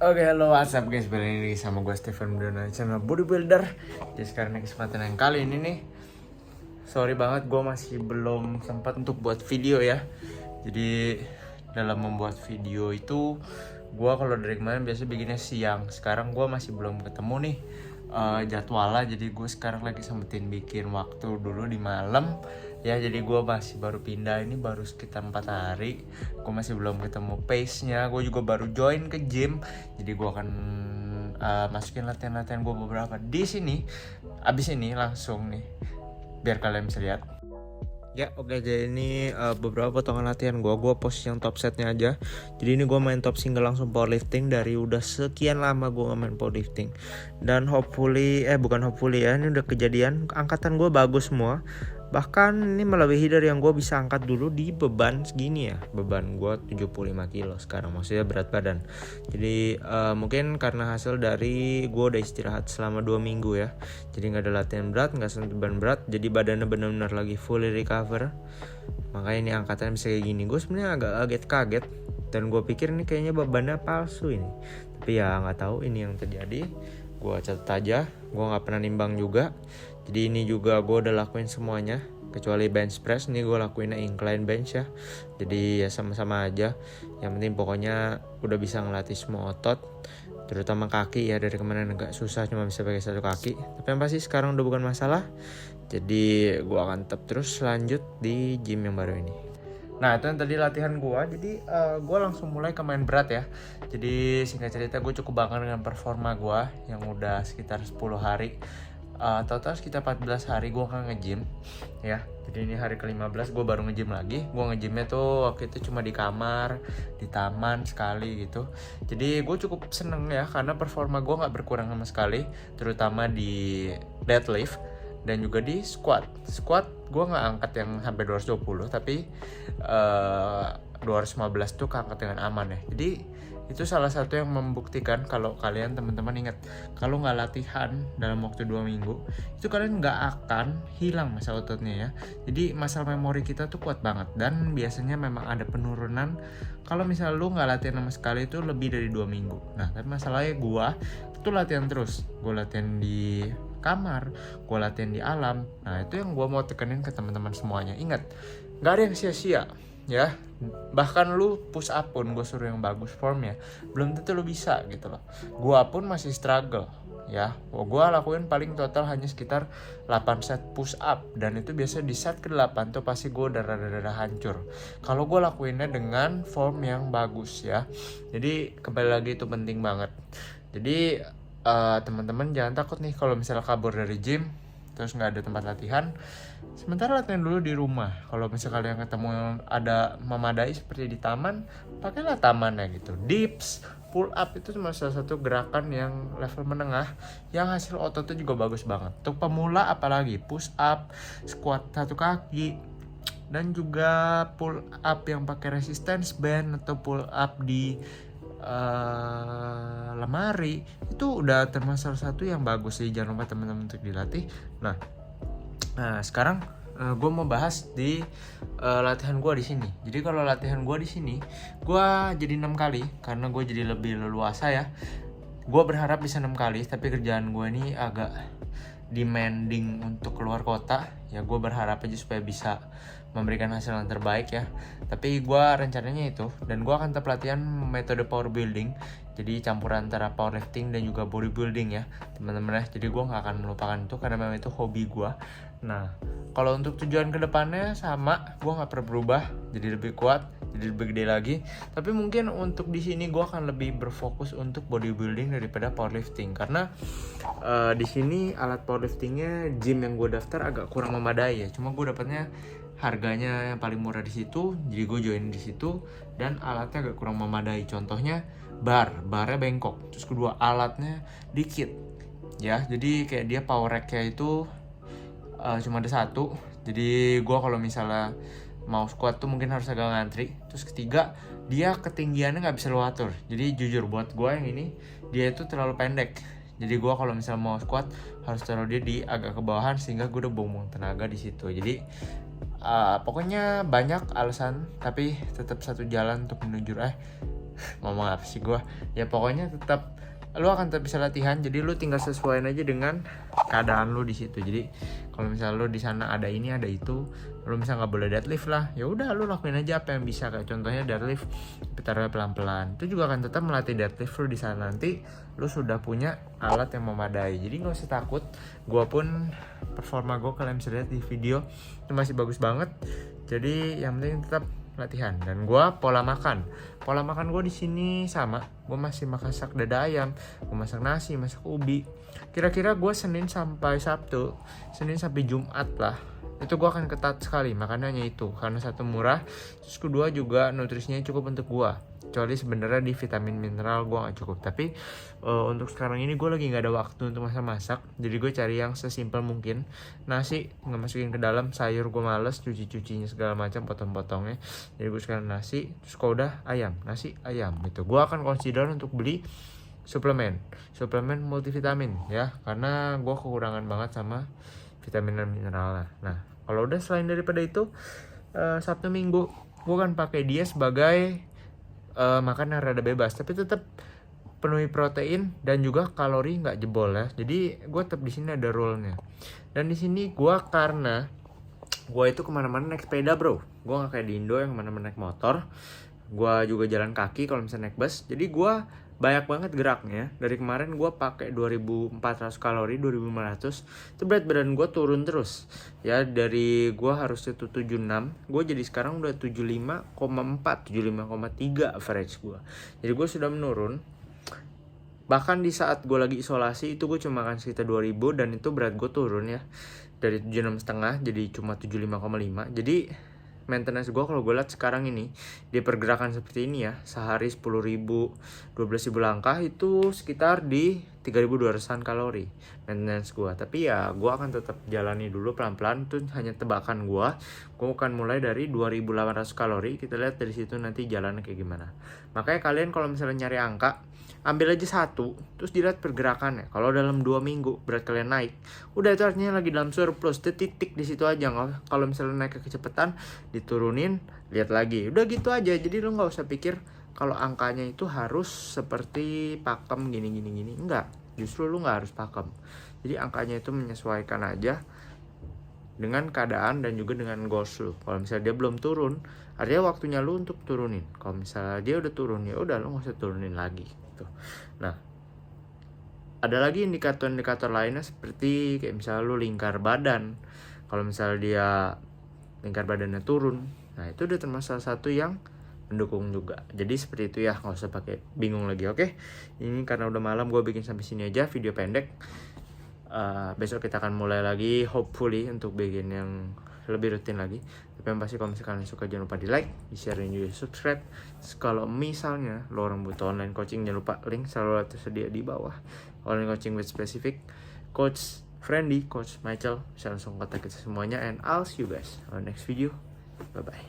Oke, halo, what's up guys, balik lagi sama gue Stephen Bruna, channel bodybuilder. Jadi sekarang kesempatan yang kali ini nih, sorry banget gue masih belum sempat untuk buat video ya. Jadi dalam membuat video itu, gue kalau dari kemarin biasa bikinnya siang. Sekarang gue masih belum ketemu nih jadwalnya. Jadi gue sekarang lagi sempetin bikin waktu dulu di malam. Ya, jadi gue masih baru pindah, ini baru sekitar 4 hari. Gue masih belum ketemu pace-nya. Gue juga baru join ke gym. Jadi gue akan masukin latihan-latihan gue beberapa di sini. Abis ini langsung nih, biar kalian bisa lihat. Ya oke, jadi ini beberapa potongan latihan gue post yang top setnya aja. Jadi ini gue main top single langsung powerlifting. Dari udah sekian lama gue gak main powerlifting. Dan bukan hopefully ya, ini udah kejadian. Angkatan gue bagus semua. Bahkan ini melebihi dari yang gue bisa angkat dulu di beban segini ya. Beban gue 75 kilo sekarang, maksudnya berat badan. Jadi mungkin karena hasil dari gue udah istirahat selama 2 minggu ya. Jadi gak ada latihan berat, gak sentuh beban berat. Jadi badannya benar-benar lagi fully recover. Makanya ini angkatannya bisa kayak gini. Gue sebenarnya agak kaget. Dan gue pikir ini kayaknya bebannya palsu ini. Tapi ya gak tahu ini yang terjadi. Gue catat aja, gue gak pernah nimbang juga. Jadi ini juga gue udah lakuin semuanya, kecuali bench press. Ini gue lakuinnya incline bench ya. Jadi ya sama-sama aja. Yang penting pokoknya udah bisa ngelatih semua otot, terutama kaki ya. Dari kemarin agak susah cuma bisa pakai satu kaki. Tapi yang pasti sekarang udah bukan masalah. Jadi gue akan tetap terus lanjut di gym yang baru ini. Nah itu yang tadi latihan gue. Jadi gue langsung mulai ke main berat ya. Jadi singkat cerita gue cukup bangga dengan performa gue yang udah sekitar 10 hari. Total sekitar 14 hari gue gak nge-gym ya. Jadi ini hari ke-15 gue baru nge-gym lagi. Gue nge-gymnya tuh waktu itu cuma di kamar, di taman sekali gitu. Jadi gue cukup seneng ya, karena performa gue gak berkurang sama sekali. Terutama di deadlift dan juga di squat gue gak angkat yang sampai 220, tapi 215 tuh keangkat dengan aman ya. Jadi itu salah satu yang membuktikan kalau kalian teman-teman ingat, kalau nggak latihan dalam waktu 2 minggu itu kalian nggak akan hilang masa ototnya ya. Jadi masa memori kita tuh kuat banget, dan biasanya memang ada penurunan kalau misalnya lu nggak latihan sama sekali itu lebih dari 2 minggu. Nah tapi masalahnya gue tuh latihan terus. Gue latihan di kamar, gue latihan di alam. Nah itu yang gue mau tekenin ke teman-teman semuanya. Ingat, nggak ada yang sia-sia ya. Bahkan lu push up pun gue suruh yang bagus formnya, belum tentu lu bisa gitu loh. Gue pun masih struggle ya. Gue lakuin paling total hanya sekitar 8 set push up, dan itu biasa di set ke-8 tuh pasti gue udah rada-rada hancur kalau gue lakuinnya dengan form yang bagus ya. Jadi kembali lagi itu penting banget. Jadi teman-teman jangan takut nih kalau misalnya kabur dari gym terus nggak ada tempat latihan. Sementara latihan dulu di rumah. Kalau misalnya kalian ketemu ada memadai seperti di taman, pakailah tamannya gitu. Dips, pull up itu cuma salah satu gerakan yang level menengah yang hasil ototnya juga bagus banget. Untuk pemula apalagi push up, squat satu kaki, dan juga pull up yang pakai resistance band atau pull up di lemari, itu udah termasuk salah satu yang bagus sih. Jangan lupa teman-teman untuk dilatih. Nah sekarang gue mau bahas di latihan gue di sini. Jadi kalau latihan gue di sini gue jadi 6 kali karena gue jadi lebih leluasa ya. Gue berharap bisa 6 kali, tapi kerjaan gue ini agak demanding untuk keluar kota ya. Gue berharap aja supaya bisa memberikan hasil yang terbaik ya. Tapi gue rencananya itu, dan gue akan tetap latihan metode power building. Jadi campuran antara powerlifting dan juga bodybuilding ya teman-teman ya. Jadi gue gak akan melupakan itu karena memang itu hobi gue. Nah kalau untuk tujuan kedepannya sama, gue gak pernah berubah. Jadi lebih kuat, jadi lebih gede lagi. Tapi mungkin untuk di sini gue akan lebih berfokus untuk bodybuilding daripada powerlifting, karena di sini alat powerliftingnya gym yang gue daftar agak kurang memadai ya. Cuma gue dapatnya harganya yang paling murah di situ, jadi gue join di situ. Dan alatnya agak kurang memadai. Contohnya barnya bengkok. Terus kedua alatnya dikit ya. Jadi kayak dia power racknya itu cuma ada satu. Jadi gue kalau misalnya mau squat tuh mungkin harus agak ngantri. Terus ketiga, dia ketinggiannya nggak bisa lu atur. Jadi jujur buat gue yang ini, dia itu terlalu pendek. Jadi gue kalau misalnya mau squat harus taruh dia di agak ke bawahan, sehingga gue udah buang tenaga di situ. Jadi pokoknya banyak alasan, tapi tetap satu jalan untuk menuju ngomong apa sih gue, ya pokoknya tetap lu akan tetap bisa latihan. Jadi lu tinggal sesuaiin aja dengan keadaan lu di situ. Jadi kalau misalnya lu di sana ada ini ada itu, lu misalnya nggak boleh deadlift lah, ya udah lu lakuin aja apa yang bisa. Kayak contohnya deadlift, taruhnya pelan-pelan, itu juga akan tetap melatih deadlift lu di sana. Nanti lu sudah punya alat yang memadai, jadi nggak usah takut. Gua pun performa gue kalian bisa lihat di video itu masih bagus banget. Jadi yang penting tetap latihan. Dan gue pola makan gue di sini sama, gue masih masak dada ayam, gue masak nasi, masak ubi. Kira-kira gue Senin sampai Jumat lah, itu gue akan ketat sekali makanannya itu, karena satu murah, terus kedua juga nutrisinya cukup untuk gue. Kecuali sebenarnya di vitamin mineral gue nggak cukup. Tapi untuk sekarang ini gue lagi nggak ada waktu untuk masak, jadi gue cari yang sesimpel mungkin. Nasi nggak masukin ke dalam, sayur gue males cucinya segala macam, potong-potongnya. Jadi gue sekarang nasi, terus kalau udah ayam, nasi ayam gitu. Gue akan consider untuk beli suplemen multivitamin ya, karena gue kekurangan banget sama vitamin dan mineral. Nah kalau udah selain daripada itu, Sabtu Minggu gue kan pakai dia sebagai makan yang rada bebas, tapi tetap penuhi protein dan juga kalori nggak jebol ya. Jadi gue tetap di sini ada rule-nya. Dan di sini gue, karena gue itu kemana-mana naik sepeda bro, gue nggak kayak di Indo yang kemana-mana naik motor. Gue juga jalan kaki kalau misalnya naik bus. Jadi gue banyak banget geraknya. Dari kemarin gue pakai 2400 kalori, 2500. Itu berat badan gue turun terus. Ya dari gue harusnya tuh 76, gue jadi sekarang udah 75,4, 75,3 average gue. Jadi gue sudah menurun. Bahkan di saat gue lagi isolasi itu gue cuma makan sekitar 2000, dan itu berat gue turun ya. Dari 76,5 jadi cuma 75,5. Jadi maintenance gue kalau gue lihat sekarang ini di pergerakan seperti ini ya, sehari 10.000, 12.000 langkah, itu sekitar di 3.200an kalori maintenance gue. Tapi ya gue akan tetap jalani dulu pelan-pelan, itu hanya tebakan gue akan mulai dari 2.800 kalori. Kita lihat dari situ nanti jalannya kayak gimana. Makanya kalian kalau misalnya nyari angka, ambil aja satu, terus dilihat pergerakannya. Kalau dalam 2 minggu berat kalian naik, udah itu artinya lagi dalam surplus. Itu titik di situ aja. Kalau misalnya naik kecepatan, diturunin, lihat lagi. Udah gitu aja. Jadi lu nggak usah pikir kalau angkanya itu harus seperti pakem gini. Enggak. Justru lu nggak harus pakem. Jadi angkanya itu menyesuaikan aja dengan keadaan dan juga dengan goals lu. Kalau misalnya dia belum turun, artinya waktunya lu untuk turunin. Kalau misalnya dia udah turun, ya udah lu nggak usah turunin lagi. Nah, ada lagi indikator-indikator lainnya seperti kayak misalnya lu lingkar badan. Kalau misalnya dia lingkar badannya turun, nah itu udah termasuk salah satu yang mendukung juga. Jadi seperti itu ya, nggak usah pakai bingung lagi. Oke, ini karena udah malam gue bikin sampai sini aja video pendek. Besok kita akan mulai lagi, hopefully untuk bikin yang lebih rutin lagi. Tapi yang pasti kalau misalkan kalian suka, jangan lupa di like, di share, dan juga subscribe. Kalau misalnya lo orang butuh online coaching, jangan lupa link selalu tersedia di bawah. Online coaching with specific Coach Friendly, Coach Michael, bisa langsung kontak kita semuanya. And I'll see you guys on the next video. Bye bye.